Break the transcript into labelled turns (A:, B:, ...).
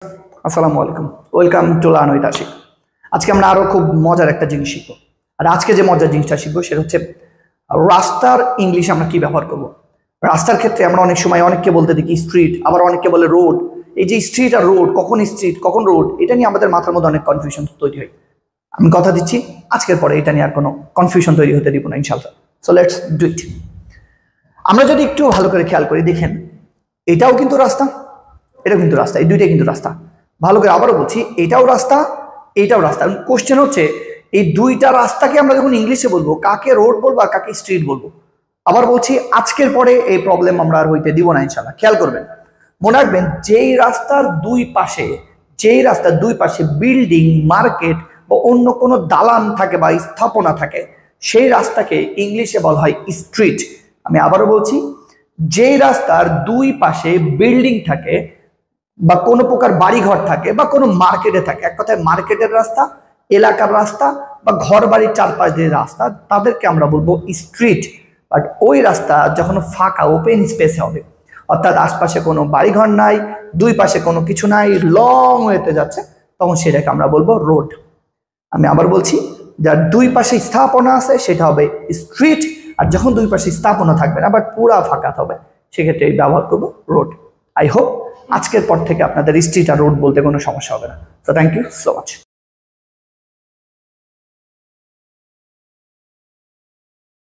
A: আসসালামু আলাইকুম, welcome to learn with Ashik. আজকে আমরা আরো খুব মজার একটা জিনিস শিখবো। আর আজকে যে মজার জিনিসটা শিখবো সেটা হচ্ছে রাস্তার ইংলিশ আমরা কি ব্যবহার করব। রাস্তার ক্ষেত্রে আমরা অনেক সময় অনেককে বলতে দেখি স্ট্রিট, আবার অনেককে বলে রোড। এই যে স্ট্রিট আর রোড, কখন স্ট্রিট কখন রোড, এটা নিয়ে আমাদের মাথার মধ্যে অনেক কনফিউশন তৈরি হয়। আমি কথা দিচ্ছি আজকের পরে এটা নিয়ে আর কোনো কনফিউশন তৈরি হতে দিব না ইনশাআল্লাহ। So let's do it. আমরা যদি একটু ভালো করে খেয়াল করি, দেখেন এটাও কিন্তু রাস্তা, এটাও কিন্তু রাস্তা, এই দুইটাই কিন্তু রাস্তা। ভালো করে আবারও বলছি, এটাও রাস্তা, এটাও রাস্তা। কোশ্চেন হচ্ছে এই দুইটা রাস্তাকে আমরা যখন ইংলিশে বলবো, কাকে রোড বলবো আর কাকে স্ট্রিট বলবো। আবার বলছি, আজকের পরে এই প্রবলেম আমরা আর হইতে দিব না ইনশাআল্লাহ। খেয়াল করবেন, মনে রাখবেন, যেই রাস্তার দুই পাশে বিল্ডিং, মার্কেট বা অন্য কোনো দালান থাকে বা স্থাপনা থাকে, সেই রাস্তাকে ইংলিশে বলা হয় স্ট্রিট। আমি আবারও বলছি, যেই রাস্তার দুই পাশে বিল্ডিং থাকে বা কোনো প্রকার বাড়িঘর থাকে বা কোনো মার্কেটে থাকে, এক কথায় মার্কেটের রাস্তা, এলাকার রাস্তা বা ঘর বাড়ির চারপাশ দিয়ে রাস্তা, তাদেরকে আমরা বলবো স্ট্রিট। বাট ওই রাস্তা যখন ফাঁকা ওপেন স্পেসে হবে, অর্থাৎ আশপাশে কোনো বাড়িঘর নাই, দুই পাশে কোনো কিছু নাই, লং ওয়েতে যাচ্ছে, তখন সেটাকে আমরা বলবো রোড। আমি আবার বলছি, যার দুই পাশে স্থাপনা আছে সেটা হবে স্ট্রিট, আর যখন দুই পাশে স্থাপনা থাকবে না বাট পুরা ফাঁকা হবে, সেক্ষেত্রে ব্যবহার করবো রোড। আই হোপ আজকের পর থেকে আপনাদের স্ট্রিট আর রোড বলতে কোনো সমস্যা হবে না। So thank you so much.